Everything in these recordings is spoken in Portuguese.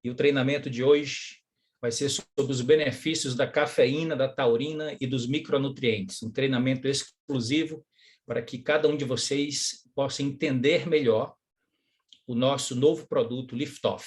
e o treinamento de hoje vai ser sobre os benefícios da cafeína, da taurina e dos micronutrientes. Um treinamento exclusivo para que cada um de vocês possa entender melhor o nosso novo produto Liftoff.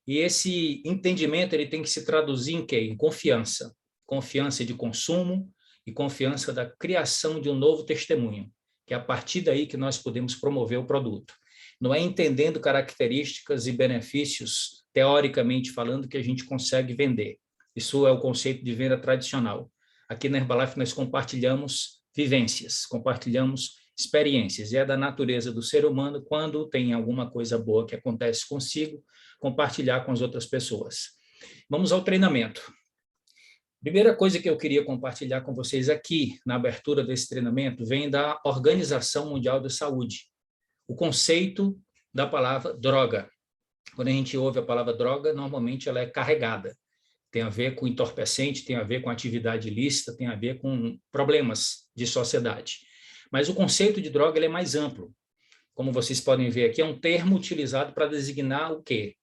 E esse entendimento ele tem que se traduzir em quê? Em confiança. Confiança de consumo e confiança da criação de um novo testemunho, que é a partir daí que nós podemos promover o produto. Não é entendendo características e benefícios, teoricamente falando, que a gente consegue vender. Isso é o conceito de venda tradicional. Aqui na Herbalife nós compartilhamos vivências, compartilhamos experiências, e é da natureza do ser humano, quando tem alguma coisa boa que acontece consigo, compartilhar com as outras pessoas. Vamos ao treinamento. Primeira coisa que eu queria compartilhar com vocês aqui, na abertura desse treinamento, vem da Organização Mundial da Saúde. O conceito da palavra droga. Quando a gente ouve a palavra droga, normalmente ela é carregada. Tem a ver com entorpecente, tem a ver com atividade ilícita, tem a ver com problemas de sociedade. Mas o conceito de droga ele é mais amplo. Como vocês podem ver aqui, é um termo utilizado para designar o quê?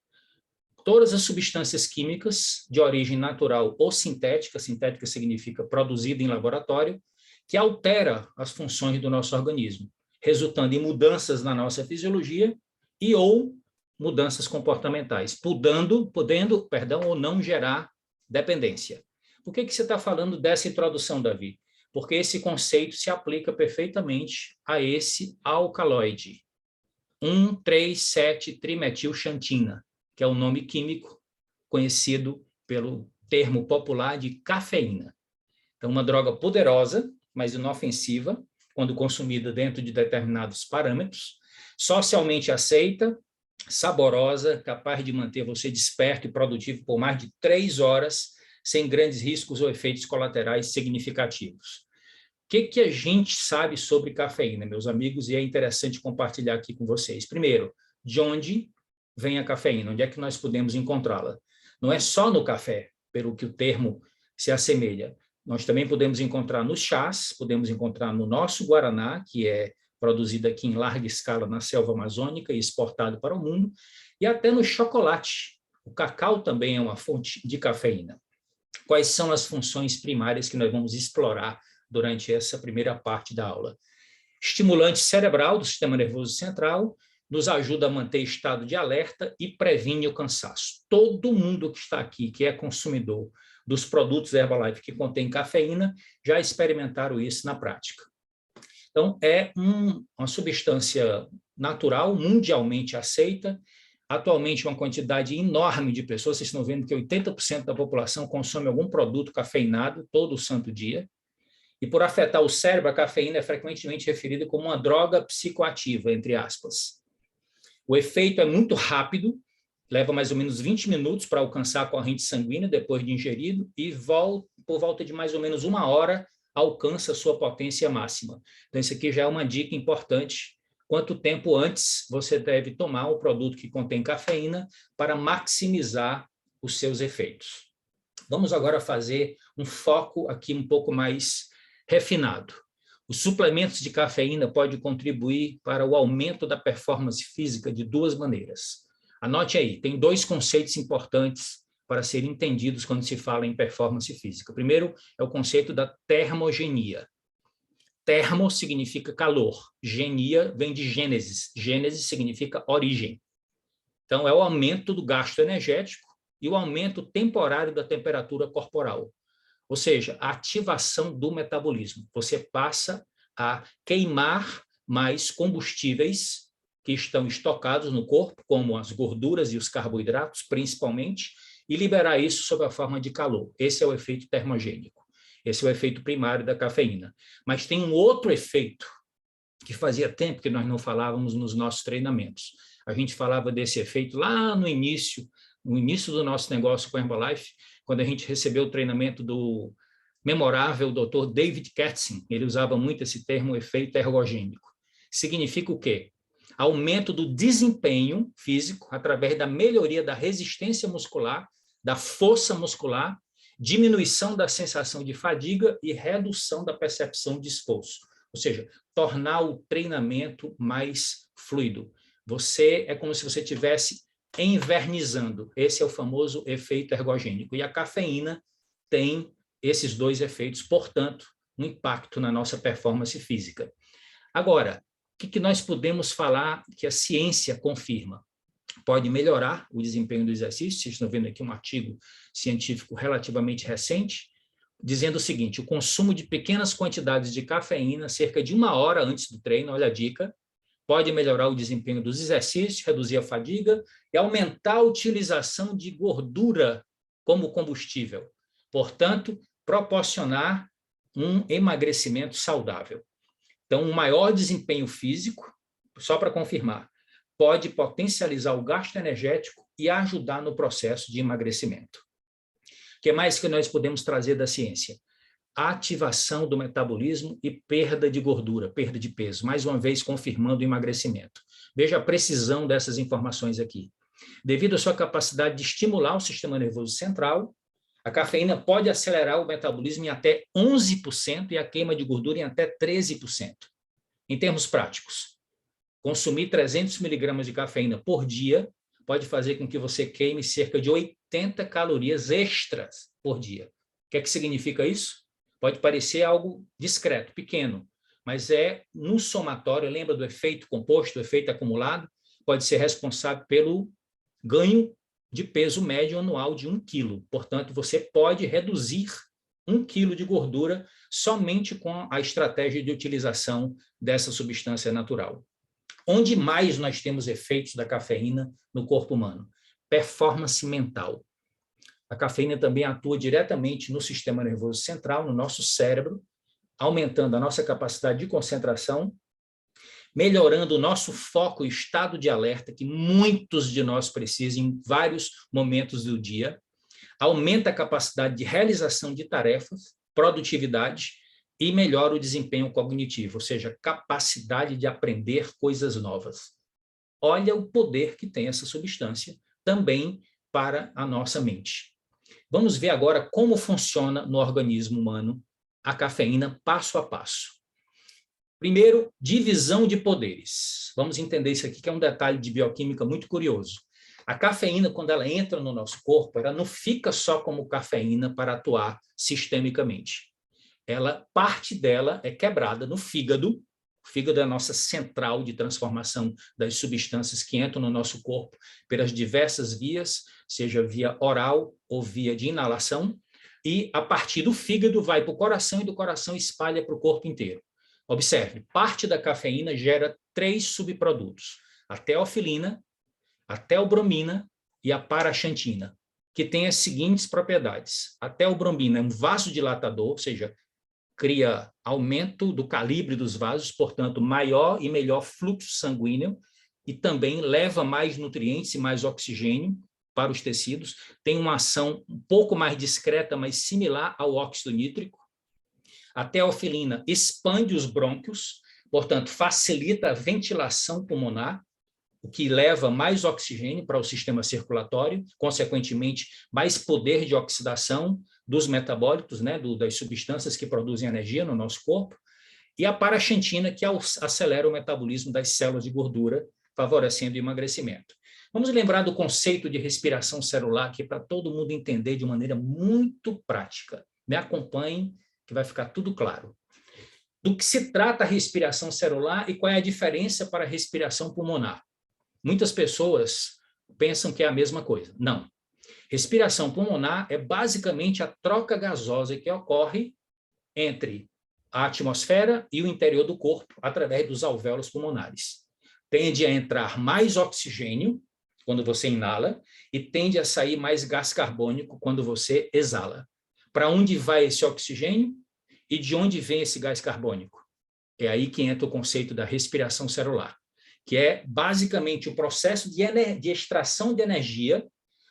Todas as substâncias químicas de origem natural ou sintética, sintética significa produzida em laboratório, que altera as funções do nosso organismo, resultando em mudanças na nossa fisiologia e ou mudanças comportamentais, podendo ou não gerar dependência. Por que você está falando dessa introdução, Davi? Porque esse conceito se aplica perfeitamente a esse alcaloide, 1,3,7-trimetilxantina, que é o nome químico conhecido pelo termo popular de cafeína. Então, uma droga poderosa, mas inofensiva, quando consumida dentro de determinados parâmetros, socialmente aceita, saborosa, capaz de manter você desperto e produtivo por mais de 3 horas, sem grandes riscos ou efeitos colaterais significativos. O que a gente sabe sobre cafeína, meus amigos, e é interessante compartilhar aqui com vocês. Primeiro, de onde vem a cafeína? Onde é que nós podemos encontrá-la? Não é só no café, pelo que o termo se assemelha. Nós também podemos encontrar nos chás, podemos encontrar no nosso guaraná, que é produzido aqui em larga escala na selva amazônica e exportado para o mundo, e até no chocolate. O cacau também é uma fonte de cafeína. Quais são as funções primárias que nós vamos explorar durante essa primeira parte da aula? Estimulante cerebral do sistema nervoso central, nos ajuda a manter estado de alerta e previne o cansaço. Todo mundo que está aqui, que é consumidor dos produtos Herbalife que contém cafeína, já experimentaram isso na prática. Então, é uma substância natural, mundialmente aceita. Atualmente, uma quantidade enorme de pessoas, vocês estão vendo que 80% da população consome algum produto cafeinado todo santo dia. E por afetar o cérebro, a cafeína é frequentemente referida como uma droga psicoativa, entre aspas. O efeito é muito rápido, leva mais ou menos 20 minutos para alcançar a corrente sanguínea depois de ingerido e por volta de mais ou menos 1 hora alcança a sua potência máxima. Então, isso aqui já é uma dica importante. Quanto tempo antes você deve tomar o produto que contém cafeína para maximizar os seus efeitos. Vamos agora fazer um foco aqui um pouco mais refinado. Os suplementos de cafeína podem contribuir para o aumento da performance física de 2 maneiras. Anote aí, tem 2 conceitos importantes para serem entendidos quando se fala em performance física. O primeiro é o conceito da termogenia. Termo significa calor, genia vem de gênesis. Gênesis significa origem. Então, é o aumento do gasto energético e o aumento temporário da temperatura corporal. Ou seja, a ativação do metabolismo. Você passa a queimar mais combustíveis que estão estocados no corpo, como as gorduras e os carboidratos, principalmente, e liberar isso sob a forma de calor. Esse é o efeito termogênico. Esse é o efeito primário da cafeína. Mas tem um outro efeito que fazia tempo que nós não falávamos nos nossos treinamentos. A gente falava desse efeito lá no início do nosso negócio com a Herbalife, quando a gente recebeu o treinamento do memorável Dr. David Katzen. Ele usava muito esse termo, efeito ergogênico. Significa o quê? Aumento do desempenho físico através da melhoria da resistência muscular, da força muscular, diminuição da sensação de fadiga e redução da percepção de esforço. Ou seja, tornar o treinamento mais fluido. É como se você tivesse envernizando. Esse é o famoso efeito ergogênico. E a cafeína tem esses dois efeitos, portanto, um impacto na nossa performance física. Agora, o que nós podemos falar que a ciência confirma? Pode melhorar o desempenho do exercício. Vocês estão vendo aqui um artigo científico relativamente recente, dizendo o seguinte: o consumo de pequenas quantidades de cafeína, cerca de 1 hora antes do treino, olha a dica, pode melhorar o desempenho dos exercícios, reduzir a fadiga e aumentar a utilização de gordura como combustível. Portanto, proporcionar um emagrecimento saudável. Então, um maior desempenho físico, só para confirmar, pode potencializar o gasto energético e ajudar no processo de emagrecimento. O que mais que nós podemos trazer da ciência? A ativação do metabolismo e perda de gordura, perda de peso, mais uma vez confirmando o emagrecimento. Veja a precisão dessas informações aqui. Devido à sua capacidade de estimular o sistema nervoso central, a cafeína pode acelerar o metabolismo em até 11% e a queima de gordura em até 13%. Em termos práticos, consumir 300 miligramas de cafeína por dia pode fazer com que você queime cerca de 80 calorias extras por dia. O que é que significa isso? Pode parecer algo discreto, pequeno, mas no somatório, lembra do efeito composto, do efeito acumulado, pode ser responsável pelo ganho de peso médio anual de 1 quilo. Portanto, você pode reduzir 1 quilo de gordura somente com a estratégia de utilização dessa substância natural. Onde mais nós temos efeitos da cafeína no corpo humano? Performance mental. A cafeína também atua diretamente no sistema nervoso central, no nosso cérebro, aumentando a nossa capacidade de concentração, melhorando o nosso foco e estado de alerta, que muitos de nós precisam em vários momentos do dia, aumenta a capacidade de realização de tarefas, produtividade e melhora o desempenho cognitivo, ou seja, capacidade de aprender coisas novas. Olha o poder que tem essa substância também para a nossa mente. Vamos ver agora como funciona no organismo humano a cafeína passo a passo. Primeiro, divisão de poderes. Vamos entender isso aqui, que é um detalhe de bioquímica muito curioso. A cafeína, quando ela entra no nosso corpo, ela não fica só como cafeína para atuar sistemicamente. Parte dela é quebrada no fígado. O fígado é a nossa central de transformação das substâncias que entram no nosso corpo pelas diversas vias, seja via oral ou via de inalação, e a partir do fígado vai para o coração e do coração espalha para o corpo inteiro. Observe, parte da cafeína gera 3 subprodutos: a teofilina, a teobromina e a paraxantina, que têm as seguintes propriedades. A teobromina é um vasodilatador, ou seja, cria aumento do calibre dos vasos, portanto, maior e melhor fluxo sanguíneo, e também leva mais nutrientes e mais oxigênio para os tecidos. Tem uma ação um pouco mais discreta, mas similar ao óxido nítrico. A teofilina expande os brônquios, portanto, facilita a ventilação pulmonar, o que leva mais oxigênio para o sistema circulatório, consequentemente, mais poder de oxidação dos metabólitos, das substâncias que produzem energia no nosso corpo, e a paraxantina, que acelera o metabolismo das células de gordura, favorecendo o emagrecimento. Vamos lembrar do conceito de respiração celular, que é para todo mundo entender de maneira muito prática. Me acompanhem, que vai ficar tudo claro. Do que se trata a respiração celular e qual é a diferença para a respiração pulmonar? Muitas pessoas pensam que é a mesma coisa. Não. Respiração pulmonar é basicamente a troca gasosa que ocorre entre a atmosfera e o interior do corpo através dos alvéolos pulmonares. Tende a entrar mais oxigênio quando você inala e tende a sair mais gás carbônico quando você exala. Para onde vai esse oxigênio e de onde vem esse gás carbônico? É aí que entra o conceito da respiração celular, que é basicamente o processo de extração de energia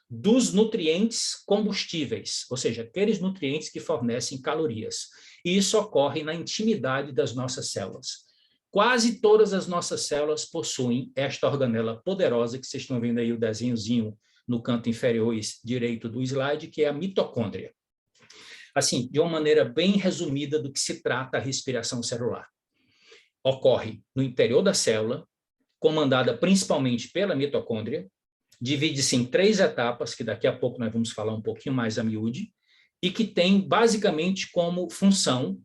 dos nutrientes combustíveis, ou seja, aqueles nutrientes que fornecem calorias. E isso ocorre na intimidade das nossas células. Quase todas as nossas células possuem esta organela poderosa, que vocês estão vendo aí o desenhozinho no canto inferior direito do slide, que é a mitocôndria. Assim, de uma maneira bem resumida do que se trata a respiração celular. Ocorre no interior da célula, comandada principalmente pela mitocôndria, divide-se em 3 etapas, que daqui a pouco nós vamos falar um pouquinho mais a miúde, e que tem basicamente como função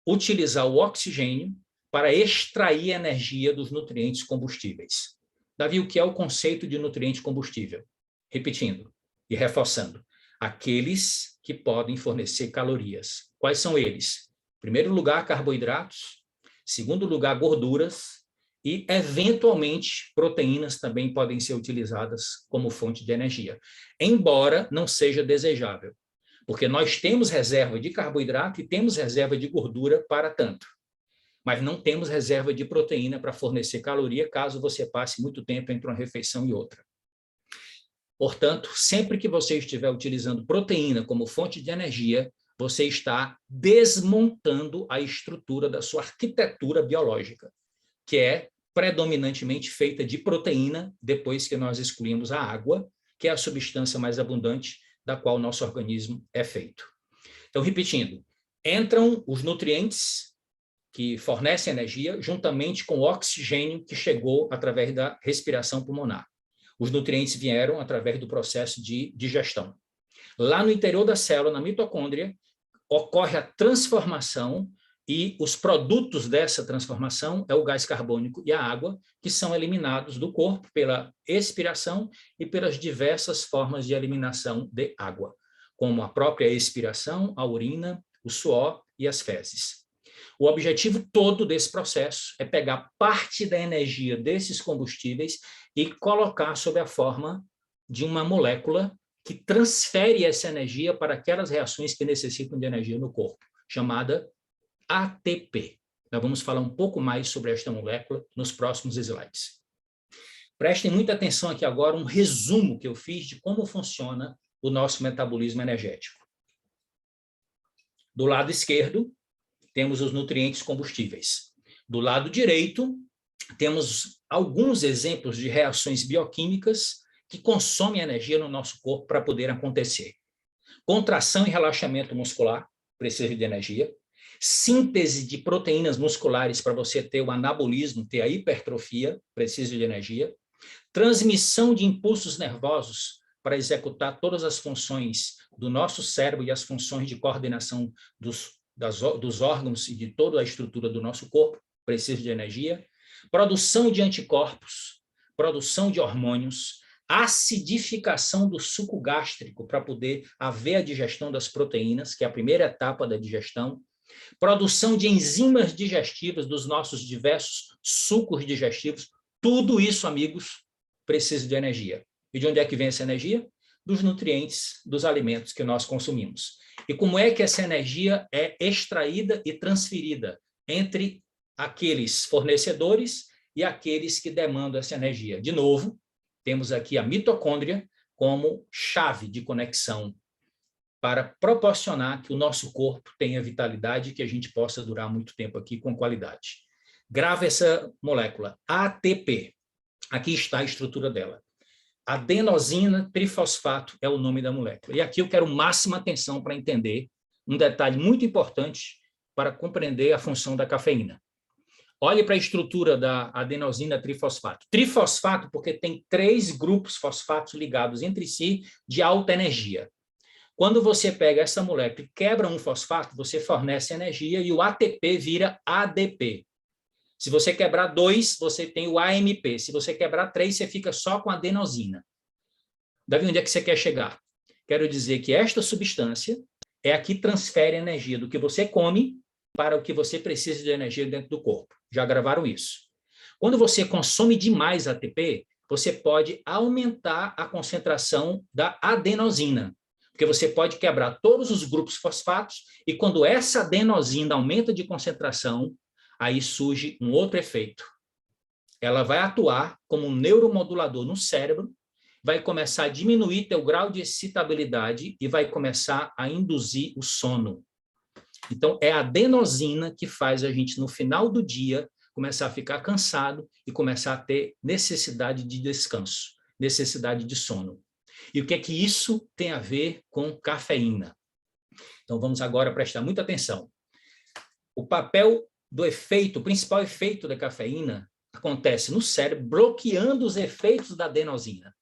utilizar o oxigênio para extrair energia dos nutrientes combustíveis. Davi, o que é o conceito de nutriente combustível? Repetindo e reforçando, aqueles que podem fornecer calorias. Quais são eles? Em primeiro lugar, carboidratos. Em segundo lugar, gorduras. E, eventualmente, proteínas também podem ser utilizadas como fonte de energia, embora não seja desejável, porque nós temos reserva de carboidrato e temos reserva de gordura para tanto, mas não temos reserva de proteína para fornecer caloria caso você passe muito tempo entre uma refeição e outra. Portanto, sempre que você estiver utilizando proteína como fonte de energia, você está desmontando a estrutura da sua arquitetura biológica, que é predominantemente feita de proteína, depois que nós excluímos a água, que é a substância mais abundante da qual o nosso organismo é feito. Então, repetindo, entram os nutrientes que fornecem energia, juntamente com o oxigênio que chegou através da respiração pulmonar. Os nutrientes vieram através do processo de digestão. Lá no interior da célula, na mitocôndria, ocorre a transformação e os produtos dessa transformação é o gás carbônico e a água, que são eliminados do corpo pela expiração e pelas diversas formas de eliminação de água, como a própria expiração, a urina, o suor e as fezes. O objetivo todo desse processo é pegar parte da energia desses combustíveis e colocar sob a forma de uma molécula que transfere essa energia para aquelas reações que necessitam de energia no corpo, chamada ATP. Nós vamos falar um pouco mais sobre esta molécula nos próximos slides. Prestem muita atenção aqui agora, um resumo que eu fiz de como funciona o nosso metabolismo energético. Do lado esquerdo, temos os nutrientes combustíveis. Do lado direito, temos alguns exemplos de reações bioquímicas que consomem energia no nosso corpo para poder acontecer. Contração e relaxamento muscular, precisa de energia. Síntese de proteínas musculares para você ter o anabolismo, ter a hipertrofia, precisa de energia. Transmissão de impulsos nervosos para executar todas as funções do nosso cérebro e as funções de coordenação dos órgãos e de toda a estrutura do nosso corpo, precisa de energia. Produção de anticorpos, produção de hormônios, acidificação do suco gástrico para poder haver a digestão das proteínas, que é a primeira etapa da digestão, produção de enzimas digestivas dos nossos diversos sucos digestivos, tudo isso, amigos, precisa de energia. E de onde é que vem essa energia? Dos nutrientes dos alimentos que nós consumimos. E como é que essa energia é extraída e transferida entre aqueles fornecedores e aqueles que demandam essa energia? De novo, temos aqui a mitocôndria como chave de conexão para proporcionar que o nosso corpo tenha vitalidade e que a gente possa durar muito tempo aqui com qualidade. Grava essa molécula, ATP. Aqui está a estrutura dela. Adenosina trifosfato é o nome da molécula. E aqui eu quero máxima atenção para entender um detalhe muito importante para compreender a função da cafeína. Olhe para a estrutura da adenosina trifosfato. Trifosfato porque tem 3 grupos fosfatos ligados entre si de alta energia. Quando você pega essa molécula e quebra um fosfato, você fornece energia e o ATP vira ADP. Se você quebrar 2, você tem o AMP. Se você quebrar 3, você fica só com adenosina. Davi, onde é que você quer chegar? Quero dizer que esta substância é a que transfere energia do que você come para o que você precisa de energia dentro do corpo. Já gravaram isso? Quando você consome demais ATP, você pode aumentar a concentração da adenosina, porque você pode quebrar todos os grupos fosfatos e quando essa adenosina aumenta de concentração, aí surge um outro efeito. Ela vai atuar como um neuromodulador no cérebro, vai começar a diminuir teu grau de excitabilidade e vai começar a induzir o sono. Então, é a adenosina que faz a gente, no final do dia, começar a ficar cansado e começar a ter necessidade de descanso, necessidade de sono. E o que é que isso tem a ver com cafeína? Então, vamos agora prestar muita atenção. O papel do efeito, o principal efeito da cafeína acontece no cérebro, bloqueando os efeitos da adenosina.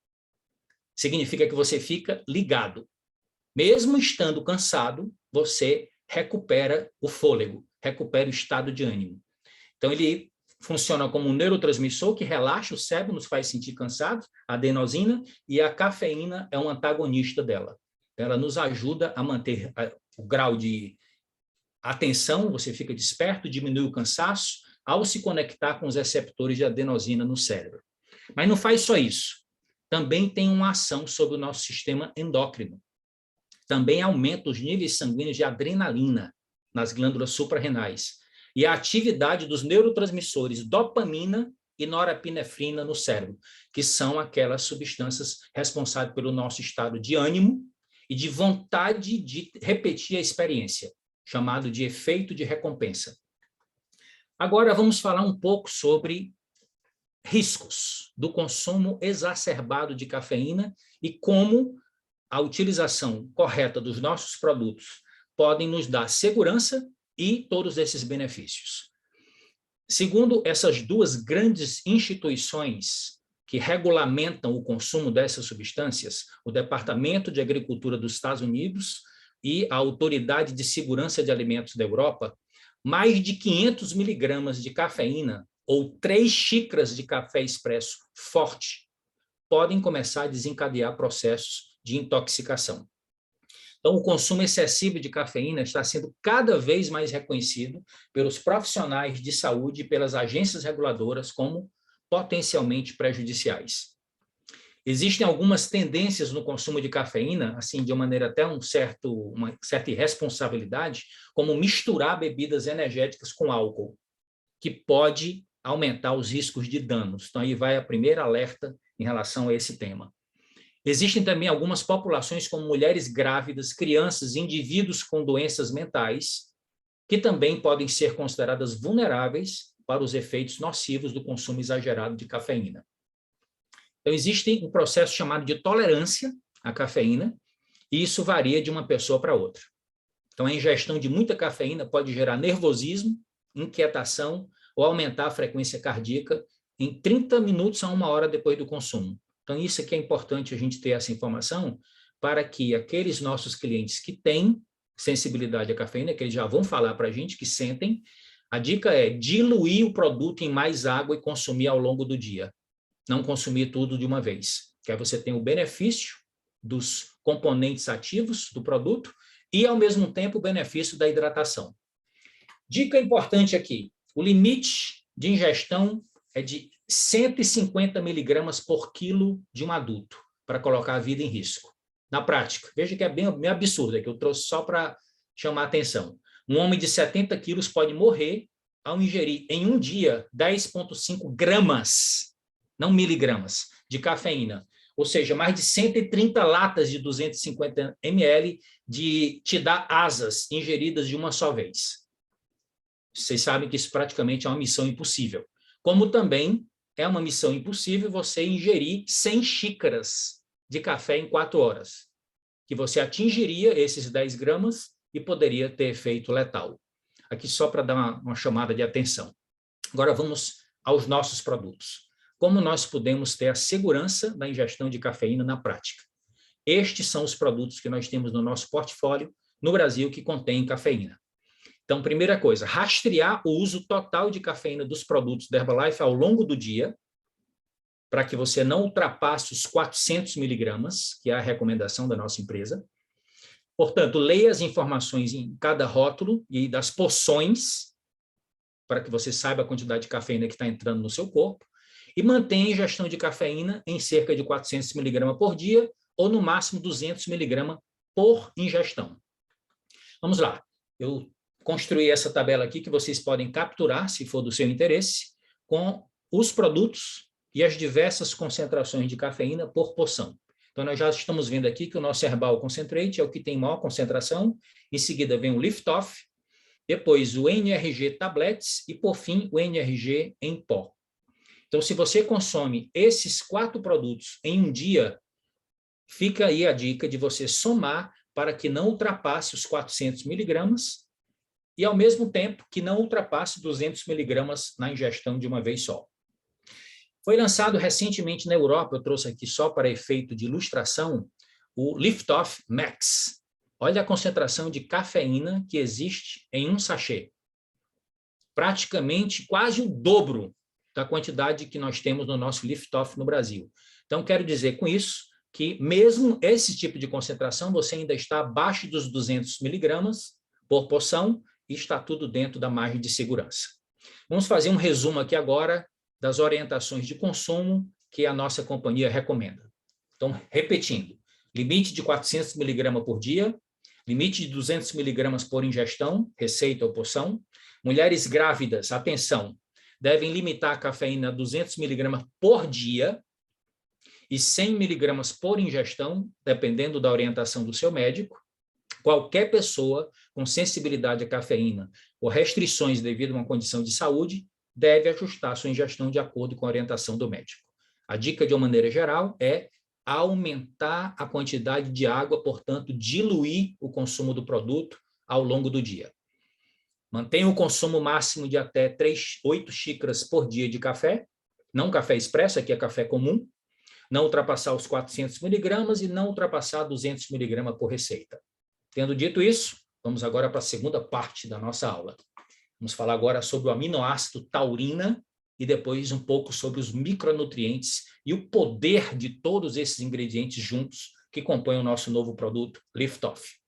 Significa que você fica ligado. Mesmo estando cansado, você recupera o fôlego, recupera o estado de ânimo. Então, ele funciona como um neurotransmissor que relaxa o cérebro, nos faz sentir cansados, a adenosina, e a cafeína é um antagonista dela. Ela nos ajuda a manter o grau de atenção, você fica desperto, diminui o cansaço, ao se conectar com os receptores de adenosina no cérebro. Mas não faz só isso. Também tem uma ação sobre o nosso sistema endócrino. Também aumenta os níveis sanguíneos de adrenalina nas glândulas suprarrenais e a atividade dos neurotransmissores dopamina e norepinefrina no cérebro, que são aquelas substâncias responsáveis pelo nosso estado de ânimo e de vontade de repetir a experiência, chamado de efeito de recompensa. Agora vamos falar um pouco sobre riscos do consumo exacerbado de cafeína e como a utilização correta dos nossos produtos podem nos dar segurança e todos esses benefícios. Segundo essas duas grandes instituições que regulamentam o consumo dessas substâncias, o Departamento de Agricultura dos Estados Unidos e a Autoridade de Segurança de Alimentos da Europa, mais de 500 miligramas de cafeína ou 3 xícaras de café expresso forte podem começar a desencadear processos de intoxicação. Então, o consumo excessivo de cafeína está sendo cada vez mais reconhecido pelos profissionais de saúde e pelas agências reguladoras como potencialmente prejudiciais. Existem algumas tendências no consumo de cafeína, assim, de uma maneira até uma certa irresponsabilidade, como misturar bebidas energéticas com álcool, que pode aumentar os riscos de danos. Então, aí vai a primeira alerta em relação a esse tema. Existem também algumas populações, como mulheres grávidas, crianças, indivíduos com doenças mentais, que também podem ser consideradas vulneráveis para os efeitos nocivos do consumo exagerado de cafeína. Então, existe um processo chamado de tolerância à cafeína, e isso varia de uma pessoa para outra. Então, a ingestão de muita cafeína pode gerar nervosismo, inquietação ou aumentar a frequência cardíaca em 30 minutos a 1 hora depois do consumo. Então, isso aqui é importante a gente ter essa informação para que aqueles nossos clientes que têm sensibilidade à cafeína, que eles já vão falar para a gente, que sentem, a dica é diluir o produto em mais água e consumir ao longo do dia. Não consumir tudo de uma vez, que aí você tem o benefício dos componentes ativos do produto e, ao mesmo tempo, o benefício da hidratação. Dica importante aqui, o limite de ingestão é de 150 miligramas por quilo de um adulto, para colocar a vida em risco. Na prática, veja que é bem absurdo, é que eu trouxe só para chamar a atenção. Um homem de 70 quilos pode morrer ao ingerir em um dia 10,5 gramas, não miligramas, de cafeína. Ou seja, mais de 130 latas de 250 ml de te dá asas ingeridas de uma só vez. Vocês sabem que isso praticamente é uma missão impossível. Como também é uma missão impossível você ingerir 100 xícaras de café em 4 horas, que você atingiria esses 10 gramas e poderia ter efeito letal. Aqui só para dar uma chamada de atenção. Agora vamos aos nossos produtos. Como nós podemos ter a segurança da ingestão de cafeína na prática? Estes são os produtos que nós temos no nosso portfólio no Brasil que contêm cafeína. Então, primeira coisa, rastrear o uso total de cafeína dos produtos da Herbalife ao longo do dia, para que você não ultrapasse os 400 miligramas, que é a recomendação da nossa empresa. Portanto, leia as informações em cada rótulo e das porções, para que você saiba a quantidade de cafeína que está entrando no seu corpo, e mantenha a ingestão de cafeína em cerca de 400 miligramas por dia, ou no máximo 200 miligramas por ingestão. Vamos lá, eu construir essa tabela aqui que vocês podem capturar, se for do seu interesse, com os produtos e as diversas concentrações de cafeína por porção. Então, nós já estamos vendo aqui que o nosso Herbal Concentrate é o que tem maior concentração, em seguida vem o Lift Off, depois o NRG Tablets e, por fim, o NRG em pó. Então, se você consome esses 4 produtos em um dia, fica aí a dica de você somar para que não ultrapasse os 400 miligramas, e, ao mesmo tempo, que não ultrapasse 200 miligramas na ingestão de uma vez só. Foi lançado recentemente na Europa, eu trouxe aqui só para efeito de ilustração, o Liftoff Max. Olha a concentração de cafeína que existe em um sachê. Praticamente quase o dobro da quantidade que nós temos no nosso Liftoff no Brasil. Então, quero dizer com isso que mesmo esse tipo de concentração, você ainda está abaixo dos 200 miligramas por porção e está tudo dentro da margem de segurança. Vamos fazer um resumo aqui agora das orientações de consumo que a nossa companhia recomenda. Então, repetindo, limite de 400 miligramas por dia, limite de 200 miligramas por ingestão, receita ou porção. Mulheres grávidas, atenção, devem limitar a cafeína a 200 miligramas por dia e 100 miligramas por ingestão, dependendo da orientação do seu médico. Qualquer pessoa com sensibilidade à cafeína ou restrições devido a uma condição de saúde deve ajustar sua ingestão de acordo com a orientação do médico. A dica, de uma maneira geral, é aumentar a quantidade de água, portanto, diluir o consumo do produto ao longo do dia. Mantenha o consumo máximo de até 8 xícaras por dia de café, não café expresso, aqui é café comum, não ultrapassar os 400 miligramas e não ultrapassar 200 miligramas por receita. Tendo dito isso, vamos agora para a segunda parte da nossa aula. Vamos falar agora sobre o aminoácido taurina e depois um pouco sobre os micronutrientes e o poder de todos esses ingredientes juntos que compõem o nosso novo produto, Liftoff.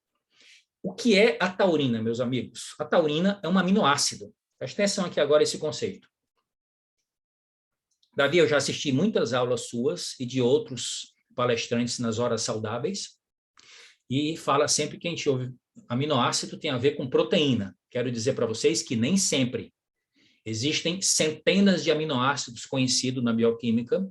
O que é a taurina, meus amigos? A taurina é um aminoácido. Preste atenção aqui agora esse conceito. Davi, eu já assisti muitas aulas suas e de outros palestrantes nas horas saudáveis e fala sempre que a gente ouve aminoácido tem a ver com proteína. Quero dizer para vocês que nem sempre. Existem centenas de aminoácidos conhecidos na bioquímica,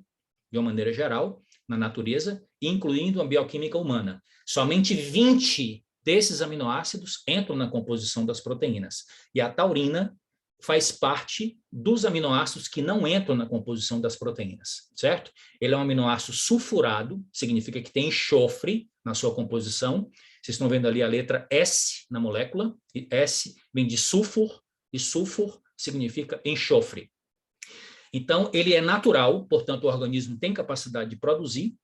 de uma maneira geral, na natureza, incluindo a bioquímica humana. Somente 20 desses aminoácidos entram na composição das proteínas. E a taurina faz parte dos aminoácidos que não entram na composição das proteínas, certo? Ele é um aminoácido sulfurado, significa que tem enxofre na sua composição. Vocês estão vendo ali a letra S na molécula, e S vem de sulfur, e sulfur significa enxofre. Então, ele é natural, portanto, o organismo tem capacidade de produzir,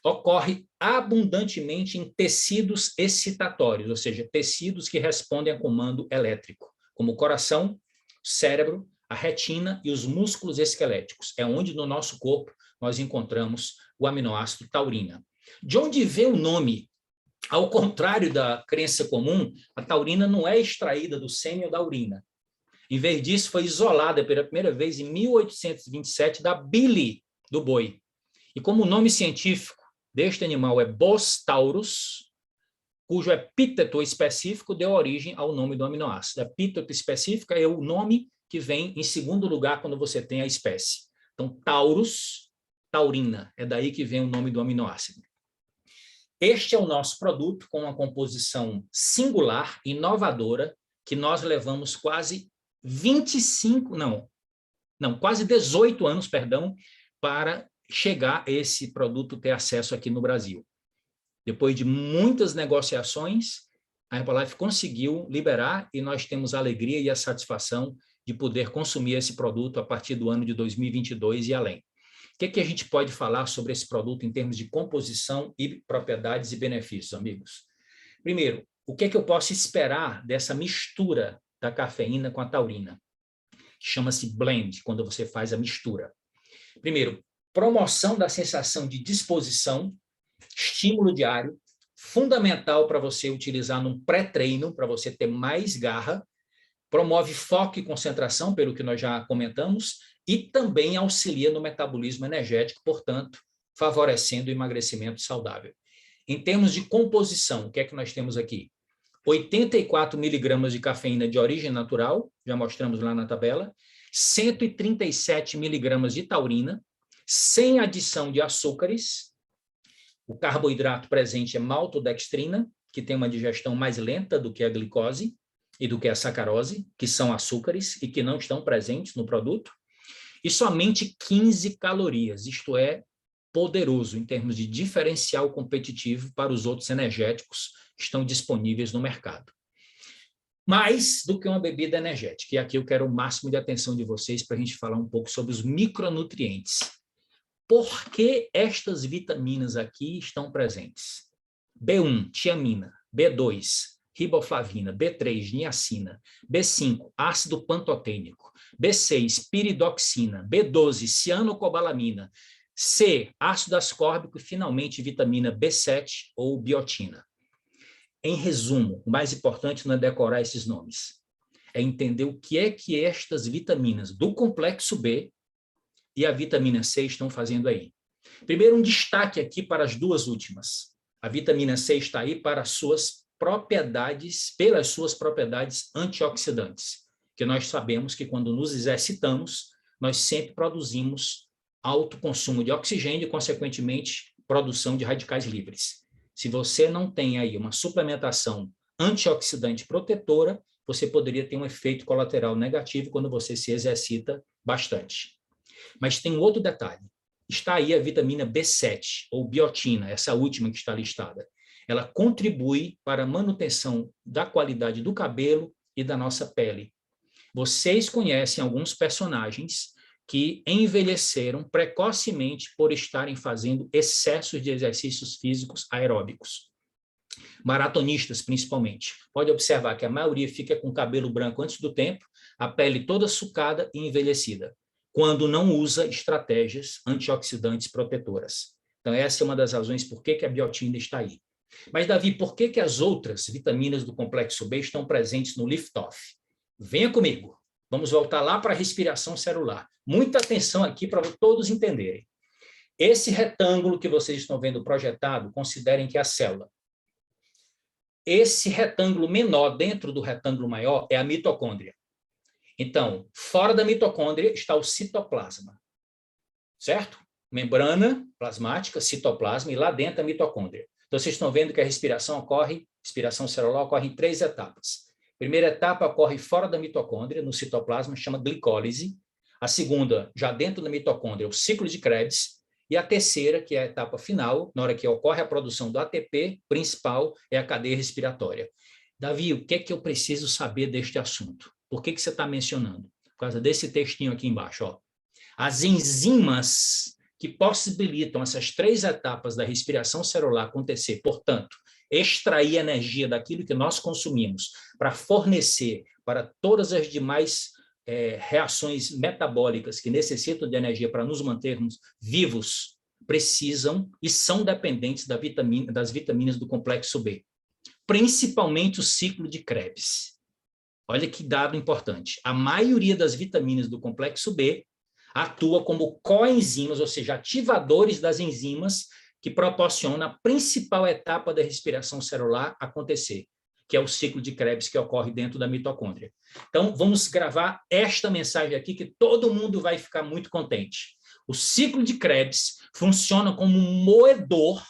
ocorre abundantemente em tecidos excitatórios, ou seja, tecidos que respondem a comando elétrico, como o coração, cérebro, a retina e os músculos esqueléticos. É onde no nosso corpo nós encontramos o aminoácido taurina. De onde vem o nome? Ao contrário da crença comum, a taurina não é extraída do sêmen ou da urina. Em vez disso, foi isolada pela primeira vez em 1827 da bile do boi. E como o nome científico deste animal é Bos taurus, cujo epíteto específico deu origem ao nome do aminoácido. Epíteto específico é o nome que vem em segundo lugar quando você tem a espécie. Então, taurus, taurina, é daí que vem o nome do aminoácido. Este é o nosso produto com uma composição singular, inovadora, que nós levamos quase 18 anos, para chegar a esse produto ter acesso aqui no Brasil. Depois de muitas negociações, a Herbalife conseguiu liberar e nós temos a alegria e a satisfação de poder consumir esse produto a partir do ano de 2022 e além. O que a gente pode falar sobre esse produto em termos de composição e propriedades e benefícios, amigos? Primeiro, o que eu posso esperar dessa mistura da cafeína com a taurina? Chama-se blend, quando você faz a mistura. Primeiro, promoção da sensação de disposição, estímulo diário, fundamental para você utilizar num pré-treino, para você ter mais garra, promove foco e concentração, pelo que nós já comentamos, e também auxilia no metabolismo energético, portanto, favorecendo o emagrecimento saudável. Em termos de composição, o que é que nós temos aqui? 84 miligramas de cafeína de origem natural, já mostramos lá na tabela, 137 miligramas de taurina, sem adição de açúcares. O carboidrato presente é maltodextrina, que tem uma digestão mais lenta do que a glicose e do que a sacarose, que são açúcares e que não estão presentes no produto, e somente 15 calorias, isto é, poderoso em termos de diferencial competitivo para os outros energéticos que estão disponíveis no mercado. mais do que uma bebida energética. E aqui eu quero o máximo de atenção de vocês para a gente falar um pouco sobre os micronutrientes. Por que estas vitaminas aqui estão presentes? B1, tiamina, B2, riboflavina, B3, niacina, B5, ácido pantotênico, B6, piridoxina, B12, cianocobalamina, C, ácido ascórbico e, finalmente, vitamina B7 ou biotina. Em resumo, o mais importante não é decorar esses nomes, é entender o que é que estas vitaminas do complexo B e a vitamina C estão fazendo aí. Primeiro, um destaque aqui para as duas últimas. A vitamina C está aí para suas propriedades, pelas suas propriedades antioxidantes, que nós sabemos que quando nos exercitamos, nós sempre produzimos alto consumo de oxigênio e, consequentemente, produção de radicais livres. Se você não tem aí uma suplementação antioxidante protetora, você poderia ter um efeito colateral negativo quando você se exercita bastante. Mas tem um outro detalhe. Está aí a vitamina B7, ou biotina, essa última que está listada. Ela contribui para a manutenção da qualidade do cabelo e da nossa pele. Vocês conhecem alguns personagens que envelheceram precocemente por estarem fazendo excessos de exercícios físicos aeróbicos. Maratonistas, principalmente. Pode observar que a maioria fica com o cabelo branco antes do tempo, a pele toda sucada e envelhecida, quando não usa estratégias antioxidantes protetoras. Então, essa é uma das razões por que a biotina está aí. Mas, Davi, por que as outras vitaminas do complexo B estão presentes no Lift-Off? Venha comigo. Vamos voltar lá para a respiração celular. Muita atenção aqui para todos entenderem. Esse retângulo que vocês estão vendo projetado, considerem que é a célula. Esse retângulo menor dentro do retângulo maior é a mitocôndria. Então, fora da mitocôndria está o citoplasma, certo? Membrana plasmática, citoplasma, e lá dentro a mitocôndria. Então, vocês estão vendo que a respiração celular ocorre em 3 etapas. A primeira etapa ocorre fora da mitocôndria, no citoplasma, chama glicólise. A segunda, já dentro da mitocôndria, o ciclo de Krebs. E a terceira, que é a etapa final, na hora que ocorre a produção do ATP principal, é a cadeia respiratória. Davi, o que é que eu preciso saber deste assunto? Por que você está mencionando? Por causa desse textinho aqui embaixo. Ó. As enzimas que possibilitam essas 3 etapas da respiração celular acontecer, portanto, extrair energia daquilo que nós consumimos para fornecer para todas as demais reações metabólicas que necessitam de energia para nos mantermos vivos, precisam e são dependentes das vitaminas do complexo B, principalmente o ciclo de Krebs. Olha que dado importante. A maioria das vitaminas do complexo B atua como coenzimas, ou seja, ativadores das enzimas que proporcionam a principal etapa da respiração celular acontecer, que é o ciclo de Krebs que ocorre dentro da mitocôndria. Então, vamos gravar esta mensagem aqui que todo mundo vai ficar muito contente. O ciclo de Krebs funciona como um moedor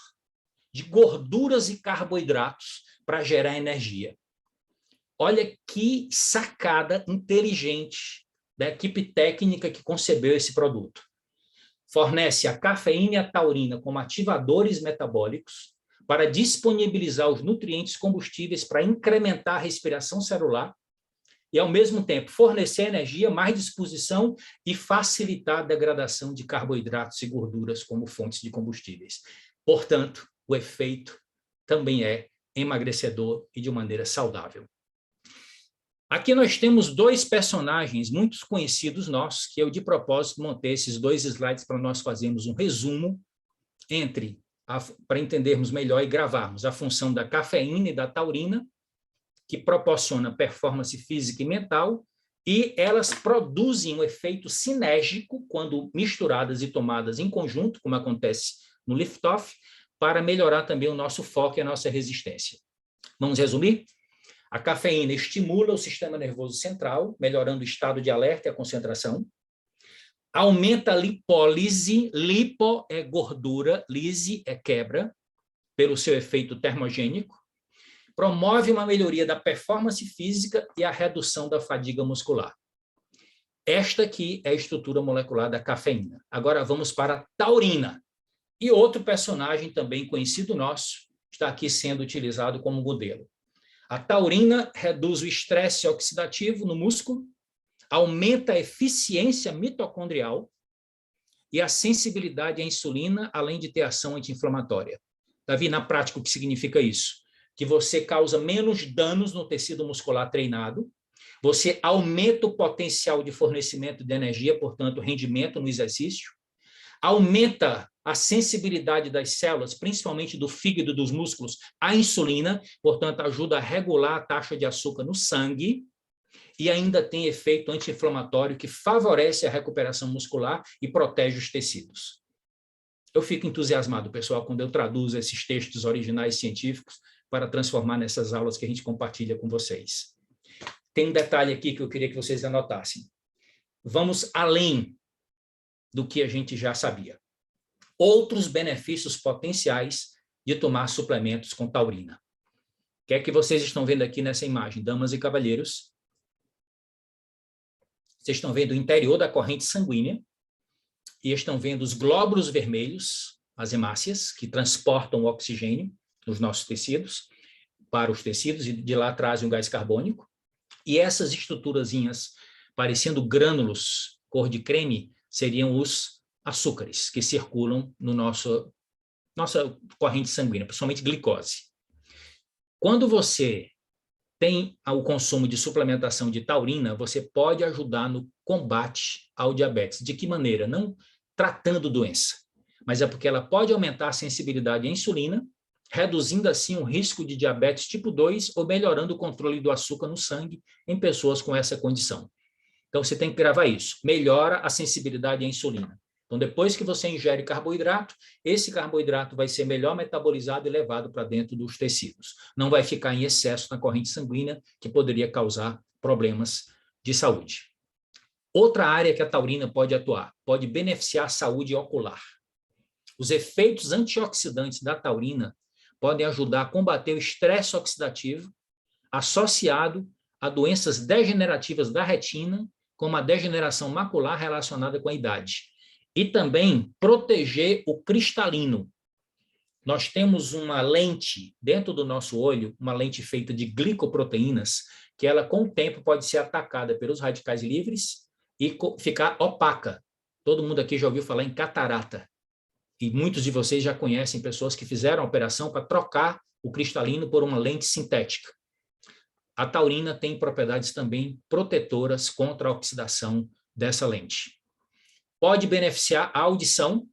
de gorduras e carboidratos para gerar energia. Olha que sacada inteligente da equipe técnica que concebeu esse produto. Fornece a cafeína e a taurina como ativadores metabólicos para disponibilizar os nutrientes combustíveis para incrementar a respiração celular e, ao mesmo tempo, fornecer energia, mais disposição e facilitar a degradação de carboidratos e gorduras como fontes de combustíveis. Portanto, o efeito também é emagrecedor e de maneira saudável. Aqui nós temos 2 personagens muito conhecidos nossos, que eu, de propósito, montei esses 2 slides para nós fazermos um resumo para entendermos melhor e gravarmos a função da cafeína e da taurina, que proporciona performance física e mental, e elas produzem um efeito sinérgico quando misturadas e tomadas em conjunto, como acontece no Lift-Off, para melhorar também o nosso foco e a nossa resistência. Vamos resumir? A cafeína estimula o sistema nervoso central, melhorando o estado de alerta e a concentração. Aumenta a lipólise, lipo é gordura, lise é quebra, pelo seu efeito termogênico. Promove uma melhoria da performance física e a redução da fadiga muscular. Esta aqui é a estrutura molecular da cafeína. Agora vamos para a taurina. E outro personagem também conhecido nosso está aqui sendo utilizado como modelo. A taurina reduz o estresse oxidativo no músculo, aumenta a eficiência mitocondrial e a sensibilidade à insulina, além de ter ação anti-inflamatória. Davi, na prática, o que significa isso? Que você causa menos danos no tecido muscular treinado, você aumenta o potencial de fornecimento de energia, portanto, rendimento no exercício, aumenta a sensibilidade das células, principalmente do fígado e dos músculos, à insulina, portanto, ajuda a regular a taxa de açúcar no sangue, e ainda tem efeito anti-inflamatório que favorece a recuperação muscular e protege os tecidos. Eu fico entusiasmado, pessoal, quando eu traduzo esses textos originais científicos para transformar nessas aulas que a gente compartilha com vocês. Tem um detalhe aqui que eu queria que vocês anotassem. Vamos além do que a gente já sabia. Outros benefícios potenciais de tomar suplementos com taurina. O que é que vocês estão vendo aqui nessa imagem, damas e cavalheiros? Vocês estão vendo o interior da corrente sanguínea e estão vendo os glóbulos vermelhos, as hemácias, que transportam o oxigênio nos nossos tecidos, para os tecidos, e de lá trazem o gás carbônico. E essas estruturazinhas, parecendo grânulos cor de creme, seriam os açúcares que circulam no nossa corrente sanguínea, principalmente glicose. Quando você tem o consumo de suplementação de taurina, você pode ajudar no combate ao diabetes. De que maneira? Não tratando doença, mas é porque ela pode aumentar a sensibilidade à insulina, reduzindo assim o risco de diabetes tipo 2 ou melhorando o controle do açúcar no sangue em pessoas com essa condição. Então, você tem que gravar isso. Melhora a sensibilidade à insulina. Então, depois que você ingere carboidrato, esse carboidrato vai ser melhor metabolizado e levado para dentro dos tecidos. Não vai ficar em excesso na corrente sanguínea, que poderia causar problemas de saúde. Outra área que a taurina pode atuar, pode beneficiar a saúde ocular. Os efeitos antioxidantes da taurina podem ajudar a combater o estresse oxidativo associado a doenças degenerativas da retina, como a degeneração macular relacionada com a idade. E também proteger o cristalino. Nós temos uma lente dentro do nosso olho, uma lente feita de glicoproteínas, que ela, com o tempo, pode ser atacada pelos radicais livres e ficar opaca. Todo mundo aqui já ouviu falar em catarata. E muitos de vocês já conhecem pessoas que fizeram a operação para trocar o cristalino por uma lente sintética. A taurina tem propriedades também protetoras contra a oxidação dessa lente. Pode beneficiar a audição.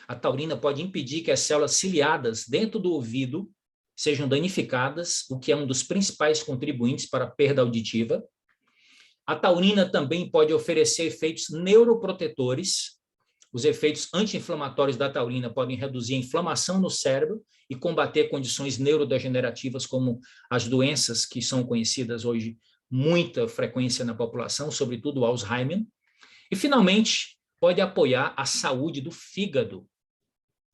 A taurina pode impedir que as células ciliadas dentro do ouvido sejam danificadas, o que é um dos principais contribuintes para a perda auditiva. A taurina também pode oferecer efeitos neuroprotetores. Os efeitos anti-inflamatórios da taurina podem reduzir a inflamação no cérebro e combater condições neurodegenerativas como as doenças que são conhecidas hoje, muita frequência na população, sobretudo o Alzheimer. E, finalmente, pode apoiar a saúde do fígado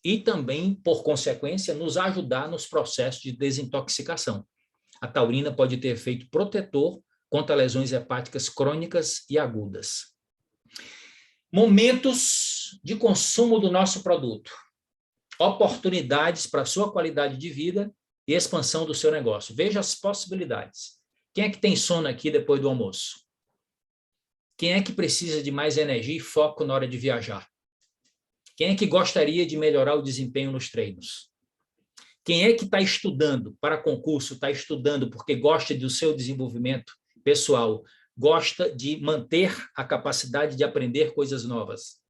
e também, por consequência, nos ajudar nos processos de desintoxicação. A taurina pode ter efeito protetor contra lesões hepáticas crônicas e agudas. Momentos de consumo do nosso produto. Oportunidades para a sua qualidade de vida e expansão do seu negócio. Veja as possibilidades. Quem é que tem sono aqui depois do almoço? Quem é que precisa de mais energia e foco na hora de viajar? Quem é que gostaria de melhorar o desempenho nos treinos? Quem é que está estudando para concurso, está estudando porque gosta do seu desenvolvimento pessoal, gosta de manter a capacidade de aprender coisas novas?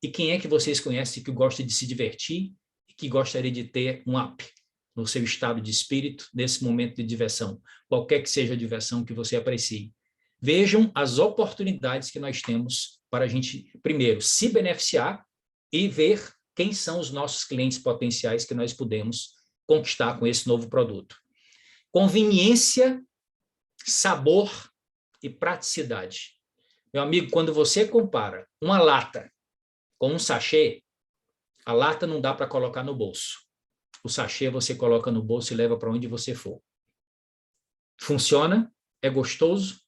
E quem é que vocês conhecem que gosta de se divertir e que gostaria de ter um up no seu estado de espírito nesse momento de diversão, qualquer que seja a diversão que você aprecie? Vejam as oportunidades que nós temos para a gente, primeiro, se beneficiar e ver quem são os nossos clientes potenciais que nós podemos conquistar com esse novo produto. Conveniência, sabor e praticidade. Meu amigo, quando você compara uma lata com um sachê, a lata não dá para colocar no bolso. O sachê você coloca no bolso e leva para onde você for. Funciona, é gostoso,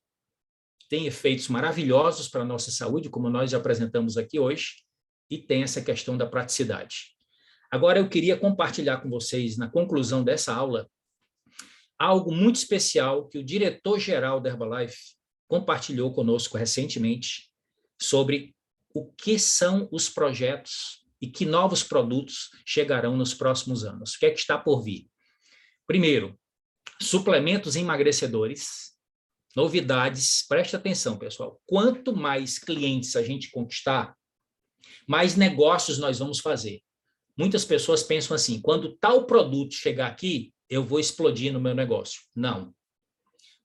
tem efeitos maravilhosos para a nossa saúde, como nós já apresentamos aqui hoje, e tem essa questão da praticidade. Agora, eu queria compartilhar com vocês, na conclusão dessa aula, algo muito especial que o diretor-geral da Herbalife compartilhou conosco recentemente sobre o que são os projetos e que novos produtos chegarão nos próximos anos. O que é que está por vir? Primeiro, suplementos emagrecedores, novidades. Preste atenção, pessoal. Quanto mais clientes a gente conquistar, mais negócios nós vamos fazer. Muitas pessoas pensam assim, quando tal produto chegar aqui, eu vou explodir no meu negócio. Não.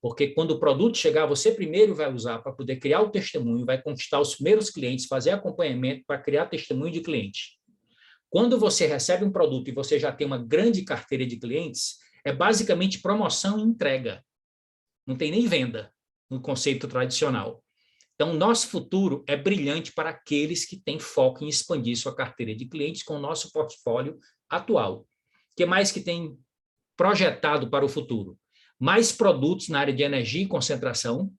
Porque quando o produto chegar, você primeiro vai usar para poder criar o testemunho, vai conquistar os primeiros clientes, fazer acompanhamento para criar testemunho de cliente. Quando você recebe um produto e você já tem uma grande carteira de clientes, é basicamente promoção e entrega. Não tem nem venda no conceito tradicional. Então, nosso futuro é brilhante para aqueles que têm foco em expandir sua carteira de clientes com o nosso portfólio atual. O que mais que tem projetado para o futuro? Mais produtos na área de energia e concentração,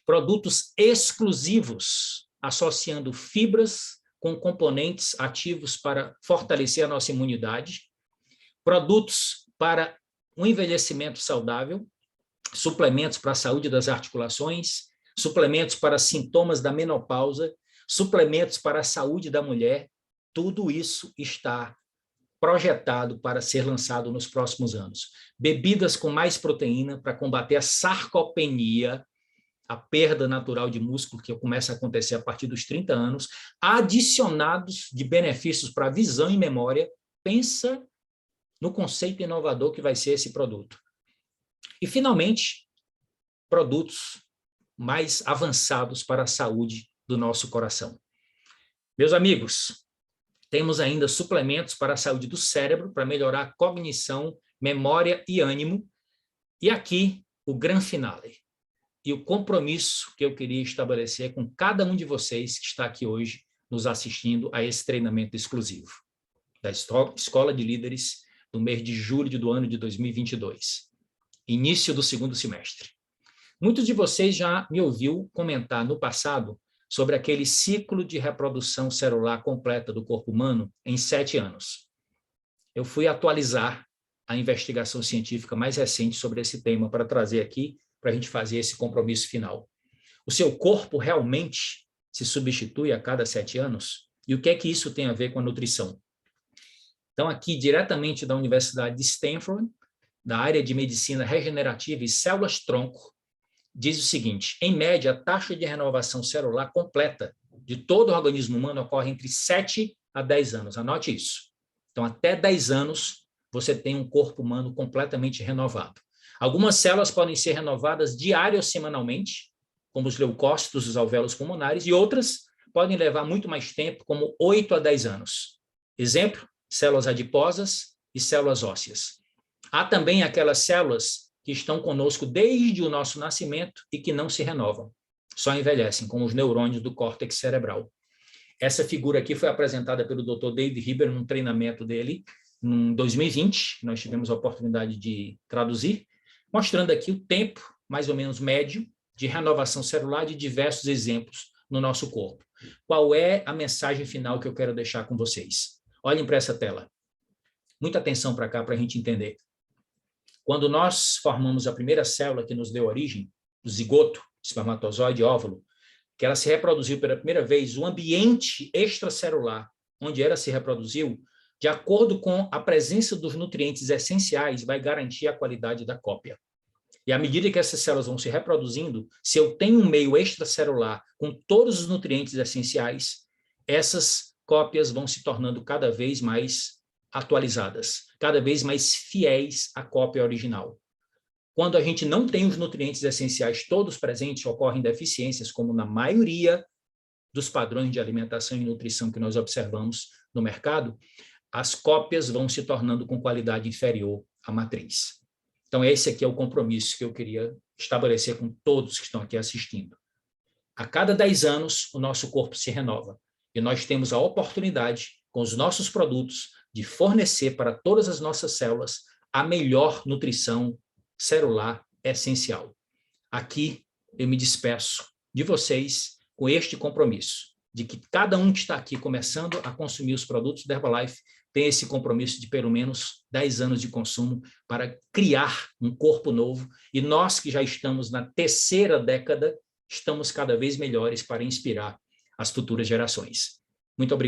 produtos exclusivos, associando fibras com componentes ativos para fortalecer a nossa imunidade, produtos para um envelhecimento saudável, suplementos para a saúde das articulações, suplementos para sintomas da menopausa, suplementos para a saúde da mulher, tudo isso está projetado para ser lançado nos próximos anos. Bebidas com mais proteína para combater a sarcopenia, a perda natural de músculo que começa a acontecer a partir dos 30 anos, adicionados de benefícios para visão e memória. Pensa no conceito inovador que vai ser esse produto. E, finalmente, produtos mais avançados para a saúde do nosso coração. Meus amigos, temos ainda suplementos para a saúde do cérebro, para melhorar a cognição, memória e ânimo. E aqui, o grande finale. E o compromisso que eu queria estabelecer com cada um de vocês que está aqui hoje nos assistindo a esse treinamento exclusivo da Escola de Líderes do mês de julho do ano de 2022. Início do segundo semestre. Muitos de vocês já me ouviu comentar no passado sobre aquele ciclo de reprodução celular completa do corpo humano em 7 anos. Eu fui atualizar a investigação científica mais recente sobre esse tema para trazer aqui, para a gente fazer esse compromisso final. O seu corpo realmente se substitui a cada 7 anos? E o que é que isso tem a ver com a nutrição? Então, aqui, diretamente da Universidade de Stanford, da área de medicina regenerativa e células-tronco, diz o seguinte: em média, a taxa de renovação celular completa de todo o organismo humano ocorre entre 7 a 10 anos. Anote isso. Então, até 10 anos, você tem um corpo humano completamente renovado. Algumas células podem ser renovadas diária ou semanalmente, como os leucócitos dos alvéolos pulmonares, e outras podem levar muito mais tempo, como 8 a 10 anos. Exemplo, células adiposas e células ósseas. Há também aquelas células que estão conosco desde o nosso nascimento e que não se renovam, só envelhecem, como os neurônios do córtex cerebral. Essa figura aqui foi apresentada pelo Dr. David Hieber num treinamento dele, em 2020, nós tivemos a oportunidade de traduzir, mostrando aqui o tempo, mais ou menos médio, de renovação celular de diversos exemplos no nosso corpo. Qual é a mensagem final que eu quero deixar com vocês? Olhem para essa tela. Muita atenção para cá para a gente entender. Quando nós formamos a primeira célula que nos deu origem, o zigoto, espermatozoide, óvulo, que ela se reproduziu pela primeira vez, o ambiente extracelular onde ela se reproduziu, de acordo com a presença dos nutrientes essenciais, vai garantir a qualidade da cópia. E à medida que essas células vão se reproduzindo, se eu tenho um meio extracelular com todos os nutrientes essenciais, essas cópias vão se tornando cada vez mais atualizadas, cada vez mais fiéis à cópia original. Quando a gente não tem os nutrientes essenciais todos presentes, ocorrem deficiências, como na maioria dos padrões de alimentação e nutrição que nós observamos no mercado, as cópias vão se tornando com qualidade inferior à matriz. Então, esse aqui é o compromisso que eu queria estabelecer com todos que estão aqui assistindo. A cada 10 anos, o nosso corpo se renova. E nós temos a oportunidade, com os nossos produtos, de fornecer para todas as nossas células a melhor nutrição celular essencial. Aqui, eu me despeço de vocês com este compromisso. de que cada um que está aqui começando a consumir os produtos da Herbalife tem esse compromisso de pelo menos 10 anos de consumo para criar um corpo novo, e nós que já estamos na terceira década, estamos cada vez melhores para inspirar as futuras gerações. Muito obrigado.